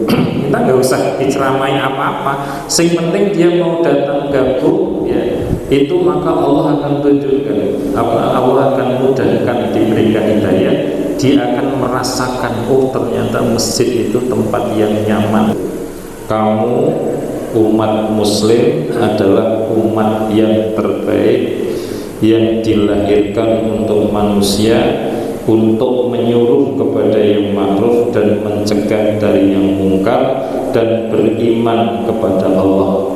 Kita nggak usah diceramai apa-apa, sing penting dia mau datang gabung ya, itu maka Allah akan tunjukkan Allah akan mudahkan, diberikan hidayah. Dia akan merasakan, oh ternyata masjid itu tempat yang nyaman. Kamu umat muslim adalah umat yang terbaik, yang dilahirkan untuk manusia, untuk menyuruh kepada yang ma'ruf dan mencegah dari yang mungkar, dan beriman kepada Allah.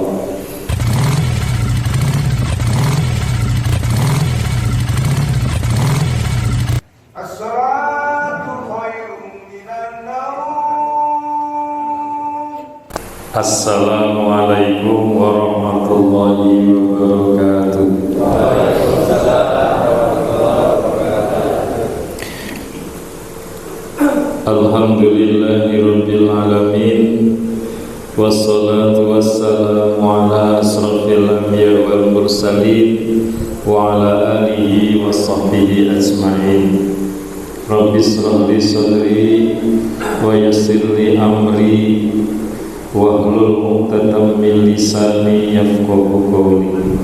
Assalamualaikum warahmatullahi wabarakatuh. Alhamdulillahirabbil alamin, wassalatu wassalamu ala asrofil anbiya wal mursalin wa ala alihi wa sahbihi ajma'in. Rabbi shrah li sadri wa yassir li amri wahlul 'uqdatam min lisani yafqahu qawli.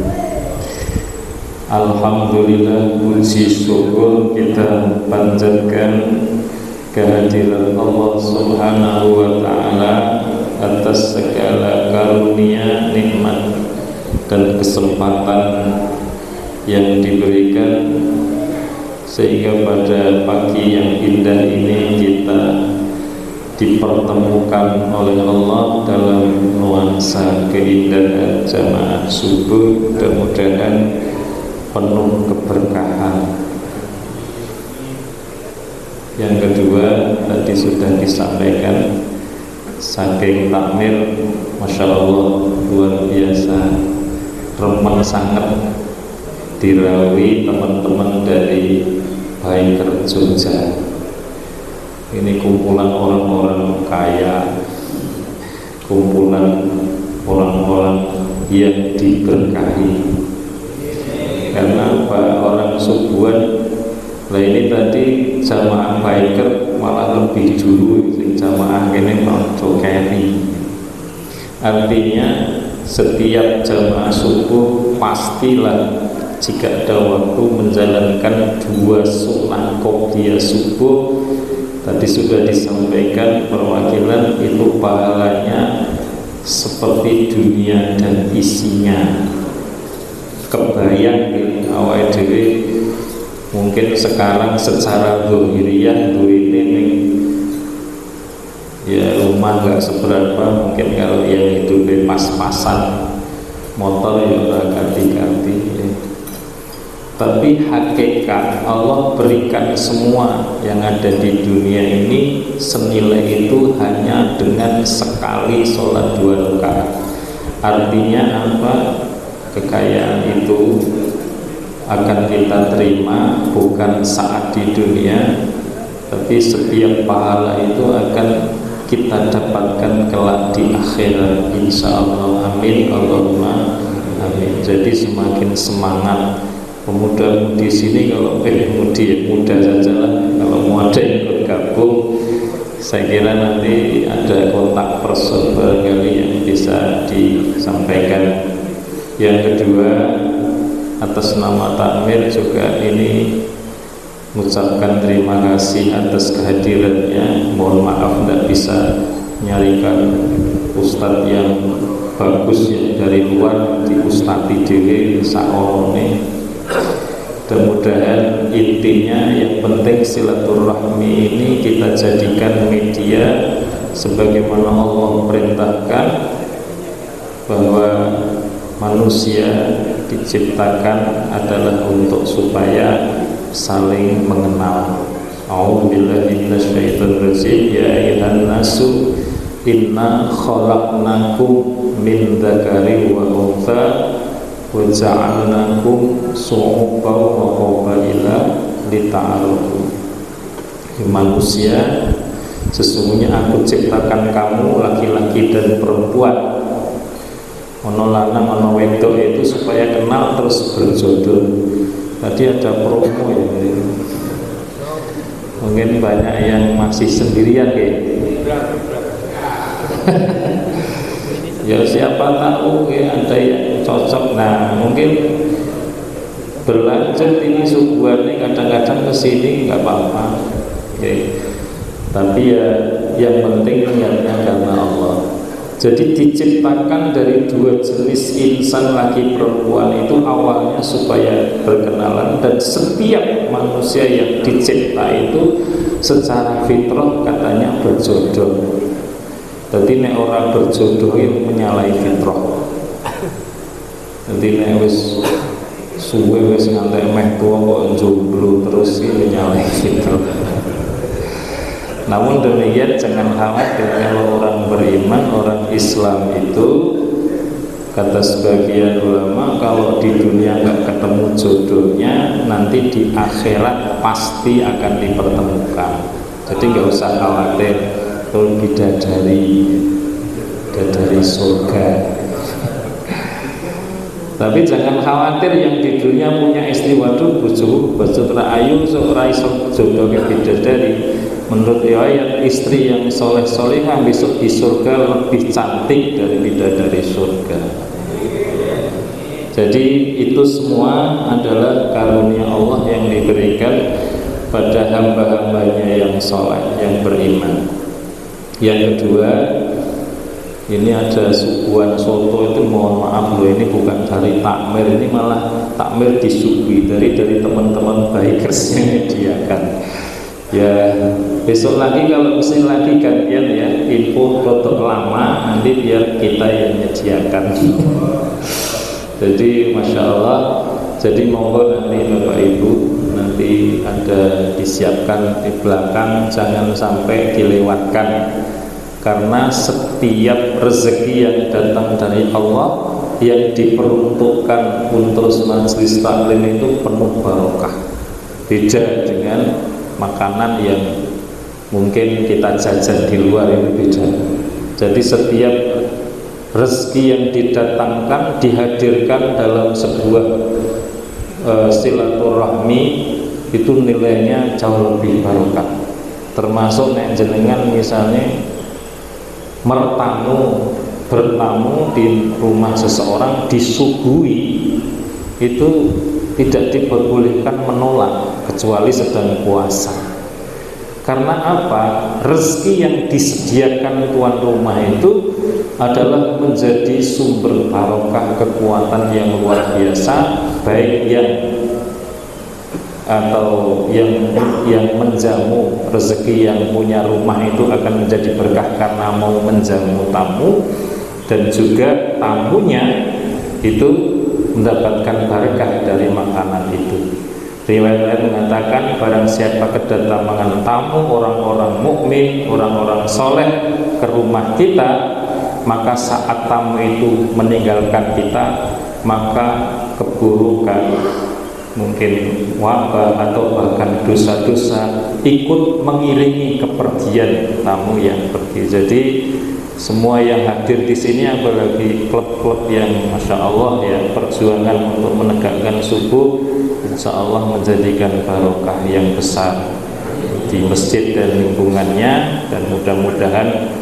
Alhamdulillah, puji syukur kita panjatkan kehadiran Allah Subhanahu wa ta'ala atas segala karunia, nikmat dan kesempatan yang diberikan, sehingga pada pagi yang indah ini kita dipertemukan oleh Allah dalam nuansa keindahan jamaah subuh. Mudah-mudahan penuh keberkahan. Yang kedua, tadi sudah disampaikan, saking takmir, Masya Allah, luar biasa, remen sangat dirawi teman-teman dari Biker Jogja. Ini kumpulan orang-orang kaya, kumpulan orang-orang yang diberkahi. Karena apa? Orang subuhan. Nah ini tadi jamaah biker malah lebih dulu, jamaah ini mencokeri. Artinya setiap jamaah subuh pastilah jika ada waktu menjalankan 2 sunnah qobliyah subuh. Tadi sudah disampaikan perwakilan itu pahalanya seperti dunia dan isinya. Kebayang di awal diri. Mungkin sekarang secara zahiriyah ini ya rumah nggak seberapa, mungkin kalau yang itu pas-pasan motor ya udah ganti-ganti ya. Tapi hakikat Allah berikan semua yang ada di dunia ini senilai itu hanya dengan sekali sholat 2 rakaat. Artinya apa? Kekayaan itu akan kita terima bukan saat di dunia, tapi setiap pahala itu akan kita dapatkan kelak di akhirat, insya Allah. Amin, Allahumma amin. Jadi semakin semangat pemuda-mudi sini. Kalau mudi ya muda sajalah. Kalau mau ada yang bergabung, saya kira nanti ada kontak person barangkali yang bisa disampaikan. Yang kedua, atas nama takmir juga ini mengucapkan terima kasih atas kehadirannya. Mohon maaf tidak bisa nyarikan ustadz yang bagus ya dari luar, di ustadz dewe saorone. Mudah-mudahan intinya yang penting silaturahmi ini kita jadikan media sebagaimana Allah perintahkan, bahwa manusia diciptakan adalah untuk supaya saling mengenal. A'udzubillahi minasyaitonir rajim. Ya ayyuhan nasu inna khalaqnakum min dzakarin wa untha wa ja'alnakum syu'uban wa qabaila lita'arafu. Manusia, sesungguhnya aku ciptakan kamu laki-laki dan perempuan, ono lanang ono wedok, itu supaya kenal terus berjodoh. Tadi ada promo ya, mungkin banyak yang masih sendirian ya. Ya siapa tahu ya ada yang cocok. Nah mungkin berlanjut ini suguhannya kadang-kadang kesini nggak apa-apa ya. Tapi ya yang penting niatnya karena Allah. Jadi diciptakan dari dua jenis insan laki perempuan itu awalnya supaya berkenalan, dan setiap manusia yang dicipta itu secara fitrah katanya berjodoh. Jadi nek orang berjodoh itu menyalahi fitrah. Jadi nek wis suwe wis nganti meh tuwa kok jomblo terus iki menyalahi fitrah. Namun demikian jangan khawatir, kalau orang beriman, orang Islam itu kata sebagian ulama kalau di dunia nggak ketemu jodohnya, nanti di akhirat pasti akan dipertemukan. Jadi nggak usah khawatir. Kalau bidadari surga. Tapi jangan khawatir yang di dunia punya istri, waduh bojoku ayu ora iso jodoh ke bidadari. Menurut riwayat istri yang soleh-solehah besok di surga lebih cantik dari bidadari surga. Jadi itu semua adalah karunia Allah yang diberikan pada hamba-hambanya yang soleh, yang beriman. Yang kedua, ini ada suguhan soto itu, mohon maaf loh, ini bukan dari takmir, ini malah takmir disuguhi dari teman-teman bikers yang menyediakan. Ya besok lagi kalau misalnya lagi gantian ya, info produk lama nanti biar kita yang menyediakan. Jadi masya Allah, jadi monggo nanti Bapak Ibu nanti ada disiapkan di belakang, jangan sampai dilewatkan. Karena setiap rezeki yang datang dari Allah yang diperuntukkan untuk majelis taklim itu penuh barokah. Beda dengan makanan yang mungkin kita jajan di luar, ini beda. Jadi setiap rezeki yang didatangkan dihadirkan dalam sebuah silaturahmi itu nilainya jauh lebih barokah. Termasuk nek jenengan misalnya bertamu di rumah seseorang disuguhi, itu tidak diperbolehkan menolak kecuali sedang puasa. Karena apa? Rezeki yang disediakan tuan rumah itu adalah menjadi sumber barokah, kekuatan yang luar biasa, baik yang atau yang menjamu rezeki yang punya rumah itu akan menjadi berkah karena mau menjamu tamu, dan juga tamunya itu mendapatkan berkah dari makanan itu. Riwayat mengatakan barang siapa kedatangan tamu orang-orang mukmin, orang-orang soleh ke rumah kita, maka saat tamu itu meninggalkan kita, maka keburukan, mungkin wabah atau bahkan dosa-dosa ikut mengiringi kepergian tamu yang pergi. Jadi semua yang hadir di sini, apalagi klub-klub yang masya Allah ya perjuangan untuk menegakkan subuh, insya Allah menjadikan barokah yang besar di masjid dan lingkungannya, dan mudah-mudahan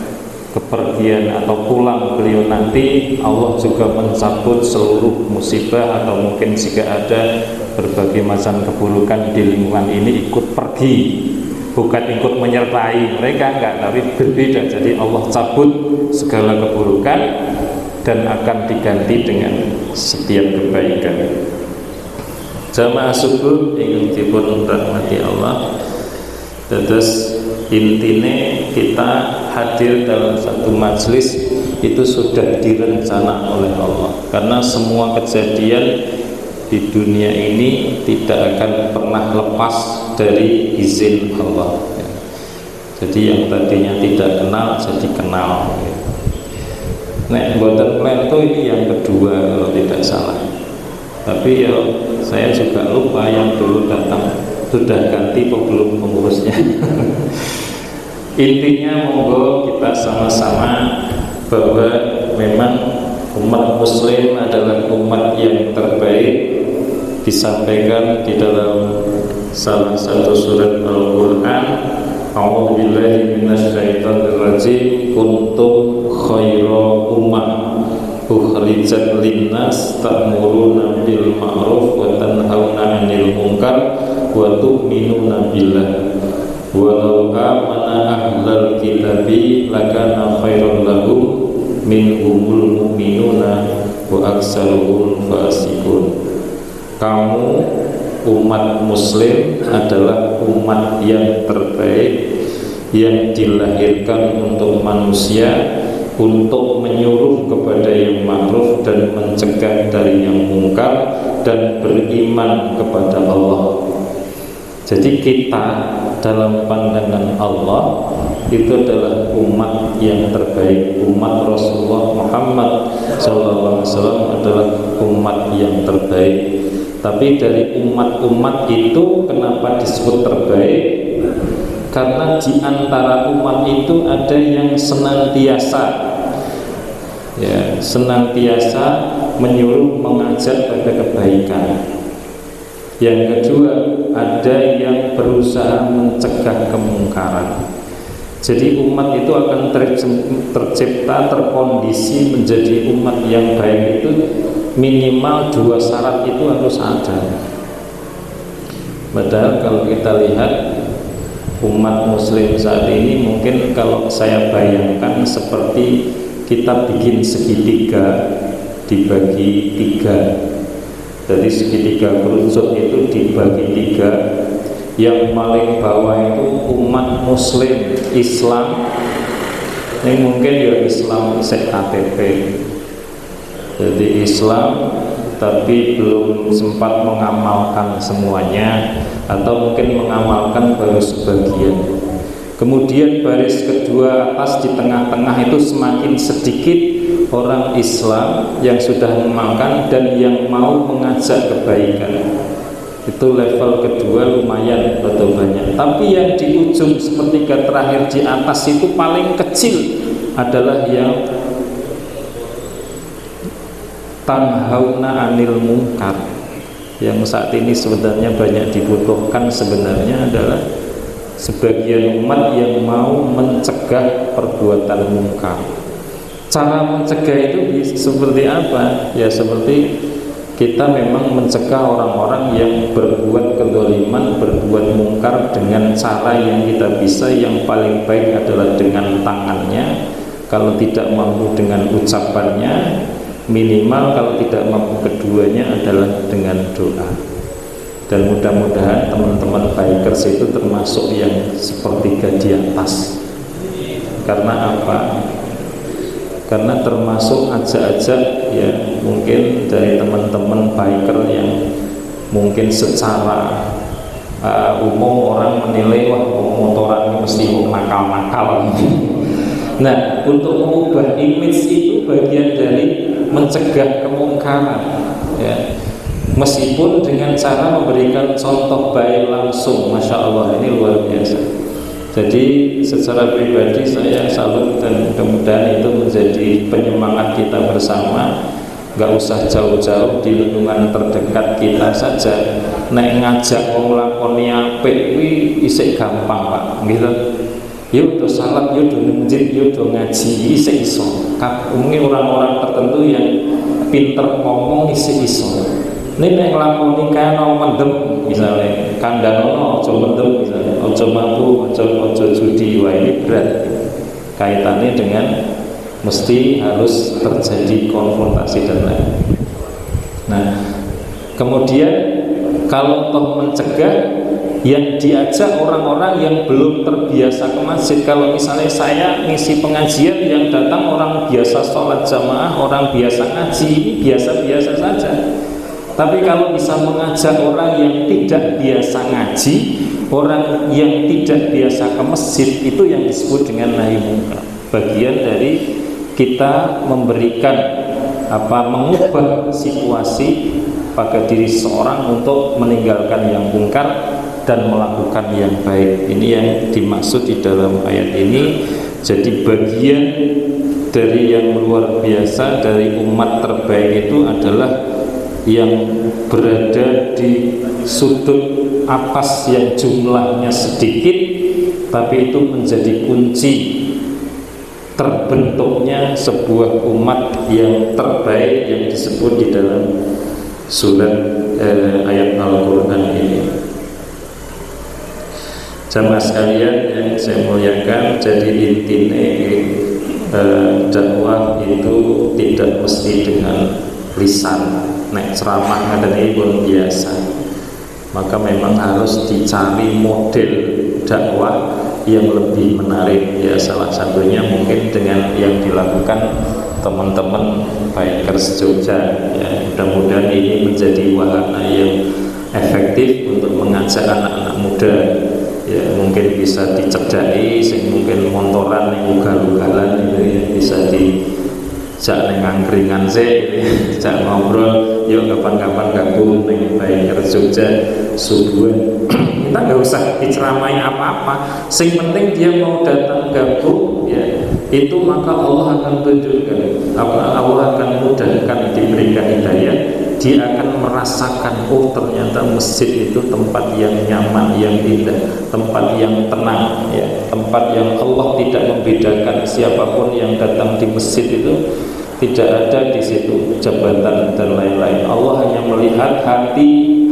kepergian atau pulang beliau nanti Allah juga mencabut seluruh musibah, atau mungkin jika ada berbagai macam keburukan di lingkungan ini ikut pergi, bukan ikut menyertai mereka, enggak, tapi berbeda. Jadi Allah cabut segala keburukan dan akan diganti dengan setiap kebaikan. Jamaah subuh ingin dipun rahmati Allah, terus intinya kita hadir dalam satu majelis itu sudah direncana oleh Allah, karena semua kejadian di dunia ini tidak akan pernah lepas dari izin Allah. Jadi yang tadinya tidak kenal jadi kenal. Nek mboten plan itu ini yang kedua kalau tidak salah. Tapi ya saya juga lupa yang dulu datang sudah ganti atau belum pengurusnya. Intinya monggo kita sama-sama bahwa memang umat muslim adalah umat yang terbaik, disampaikan di dalam salah satu surat Al-Quran, a'udzubillahi minasyaitonirrajim, kuntum ukhrijat linnas ta'muruna bil ma'ruf wa tanhauna 'anil munkar wa tu'minuna billah walau amana ahlal kitabi lakana khairan lahum minhumul mu'minuna wa aksaruhum fasiqun. Kamu umat muslim adalah umat yang terbaik yang dilahirkan untuk manusia, untuk menyuruh kepada yang ma'ruf dan mencegah dari yang mungkar dan beriman kepada Allah. Jadi kita dalam pandangan Allah itu adalah umat yang terbaik. Umat Rasulullah Muhammad SAW adalah umat yang terbaik. Tapi dari umat-umat itu kenapa disebut terbaik? Karena di antara umat itu ada yang senantiasa menyuruh, mengajak pada kebaikan. Yang kedua, ada yang berusaha mencegah kemungkaran. Jadi umat itu akan tercipta, terkondisi menjadi umat yang baik itu minimal 2 syarat itu harus ada. Padahal kalau kita lihat umat muslim saat ini, mungkin kalau saya bayangkan seperti kita bikin segitiga dibagi 3. Jadi segitiga kerucut itu dibagi 3. Yang paling bawah itu umat muslim Islam. Ini mungkin ya Islam KTP. Jadi Islam tapi belum sempat mengamalkan semuanya, atau mungkin mengamalkan baru sebagian. Kemudian baris kedua atas di tengah-tengah itu semakin sedikit orang Islam yang sudah mengamalkan dan yang mau mengajak kebaikan. Itu level kedua, lumayan betul banyak. Tapi yang di ujung sepertiga terakhir di atas itu paling kecil adalah yang tanhauna 'anil munkar. Yang saat ini sebenarnya banyak dibutuhkan sebenarnya adalah sebagian umat yang mau mencegah perbuatan mungkar. Cara mencegah itu seperti apa? Ya seperti kita memang mencegah orang-orang yang berbuat kezaliman, berbuat mungkar dengan cara yang kita bisa. Yang paling baik adalah dengan tangannya, kalau tidak mampu dengan ucapannya, minimal kalau tidak mampu keduanya adalah dengan doa. Dan mudah-mudahan teman-teman bikers itu termasuk yang sepertiga di atas. Karena apa? Karena termasuk ajak-ajak ya, mungkin dari teman-teman biker yang mungkin secara umum orang menilai wah motoran ini mesti nakal-nakal. Nah, untuk mengubah image itu bagian dari mencegah kemungkaran ya. Meskipun dengan cara memberikan contoh baik langsung, Masya Allah, ini luar biasa. Jadi secara pribadi saya salut dan mudah-mudahan itu menjadi penyemangat kita bersama. Gak usah jauh-jauh, di lingkungan terdekat kita saja. Nek ngajak wong lakoni apik kuwi isih gampang, Pak. Gitu. Yuk do salat, yuk do masjid, yuk do ngaji, isih iso. Umumnya orang-orang tertentu yang pinter ngomong isih iso. Ini nek nglakoni kano mendem misalnya, kandhanono aja mendem misalnya, aja mampu, aja judi, wah ini berat. Kaitannya dengan mesti harus terjadi konfrontasi dan lain. Nah, kemudian kalau toh mencegah, yang diajak orang-orang yang belum terbiasa ke masjid. Kalau misalnya saya ngisi pengajian, yang datang orang biasa sholat jamaah, orang biasa ngaji, ini biasa-biasa saja. Tapi kalau bisa mengajak orang yang tidak biasa ngaji, orang yang tidak biasa ke masjid, itu yang disebut dengan nahi mungkar. Bagian dari kita memberikan mengubah situasi pada diri seorang untuk meninggalkan yang mungkar dan melakukan yang baik. Ini yang dimaksud di dalam ayat ini. Jadi bagian dari yang luar biasa dari umat terbaik itu adalah yang berada di sudut atas yang jumlahnya sedikit, tapi itu menjadi kunci terbentuknya sebuah umat yang terbaik yang disebut di dalam surat ayat Al-Quran ini. Jamaah sekalian yang saya muliakan, jadi intinya dakwah itu tidak mesti dengan lisan. Nek ceramah ada pun biasa. Maka memang harus dicari model dakwah yang lebih menarik. Ya, salah satunya mungkin dengan yang dilakukan teman-teman Bikers Jogja. Ya, mudah-mudahan ini menjadi wahana yang efektif untuk mengajak anak-anak muda. Ya, mungkin bisa dicerdai, mungkin montoran yang ugal-ugalan itu ya, bisa dijak neng angkringan sih, dijak ngobrol, yuk kapan-kapan gabung dengan Bikers Jogja subuhan. Kita nggak usah diceramai apa-apa, sing penting dia mau datang gabung, ya itu maka Allah akan tunjukkan, Allah akan mudahkan, diberikan hidayah, dia akan merasakan, oh ternyata masjid itu tempat yang nyaman, yang indah, tempat yang tenang, ya, tempat yang Allah tidak membedakan siapapun yang datang di masjid itu. Tidak ada di situ jabatan dan lain-lain. Allah hanya melihat hati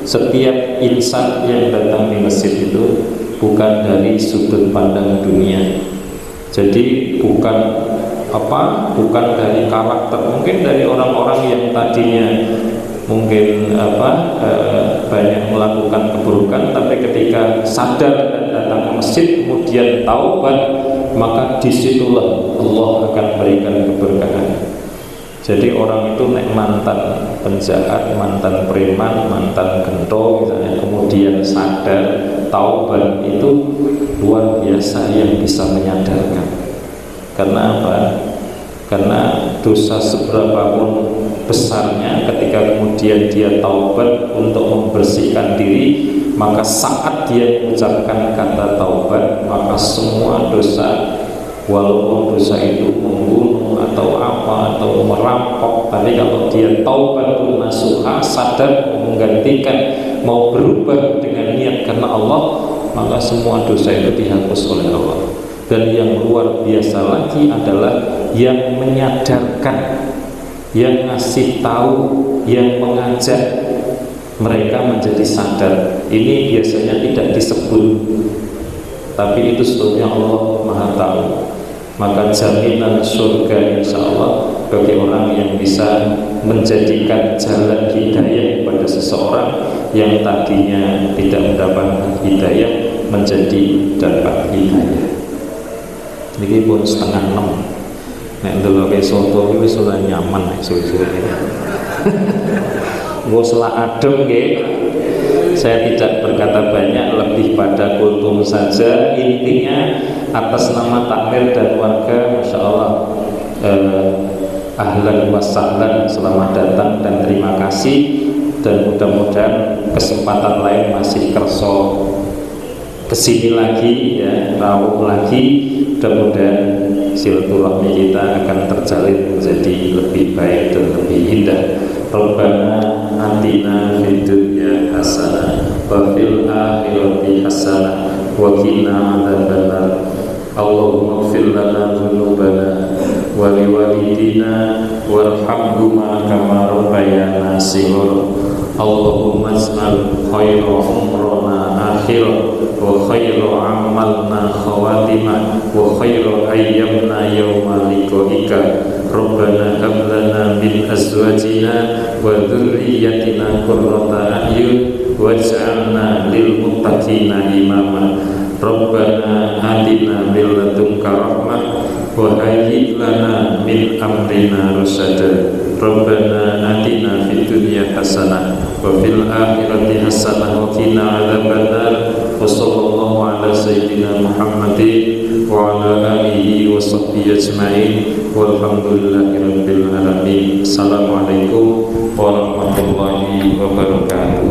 setiap insan yang datang di masjid itu, bukan dari sudut pandang dunia. Jadi bukan dari karakter. Mungkin dari orang-orang yang tadinya mungkin banyak melakukan keburukan, tapi ketika sadar dan datang ke masjid kemudian taubat, maka disitulah Allah akan berikan keberkahan. Jadi orang itu nek mantan penjahat, mantan preman, mantan gento misalnya, kemudian sadar taubat, itu luar biasa yang bisa menyadarkan. Karena apa? Karena dosa seberapapun besarnya, ketika kemudian dia taubat untuk membersihkan diri, maka saat dia mengucapkan kata taubat, maka semua dosa, walaupun dosa itu membunuh atau apa atau merampok, tapi kalau dia taubat nasuha, sadar, menggantikan, mau berubah dengan niat karena Allah, maka semua dosa itu dihapus oleh Allah. Dan yang luar biasa lagi adalah yang menyadarkan, yang ngasih tahu, yang mengajak mereka menjadi sadar. Ini biasanya tidak disebut, tapi itu sebetulnya Allah Maha Tahu. Maka jaminan surga insya Allah bagi orang yang bisa menjadikan jalan hidayah kepada seseorang yang tadinya tidak mendapatkan hidayah menjadi dapat hidayah. Ini pun 5:30. Nek ndelok soto iki wis ora nyaman nek suwe-suwe. Nggo selak adem nggih. Saya tidak berkata banyak, lebih pada kultum saja. Intinya atas nama takmir dan warga, masya Allah, ahlan wa sahlan, selamat datang dan terima kasih. Dan mudah-mudahan kesempatan lain masih kerso kesini lagi, ya, rawuh lagi. Mudah-mudahan silaturahmi kita akan terjalin menjadi lebih baik dan lebih indah. Rabbana atina fid dunya hasanah wa fil akhirati hasanah wa qina adzabannar. Allahumma ighfir lana dzunubana wa liwalidina warhamhuma kama rabbayana shighara. Allahumma ij'al khayra umrana akhirah wa khayra amalna khawatimah wa khayra ayyamna yawma liqa'ika. Rabbana hab lana min azwajina wa dhurriyyatina qurrata a'yun waj'alna lil muttaqina imama. Rabbana atina min ladunka rahmah wa hayyi lana min amrina rasyada. Rabbana atina fid dunya hasanah wa fil akhirati hasanah wa qina adzabannar. Wa sallallahu ala sayyidina Muhammadin wa ala alihi wa sahbihi ajma'in walhamdulillahi rabbil alamin. Assalamualaikum warahmatullahi wabarakatuh.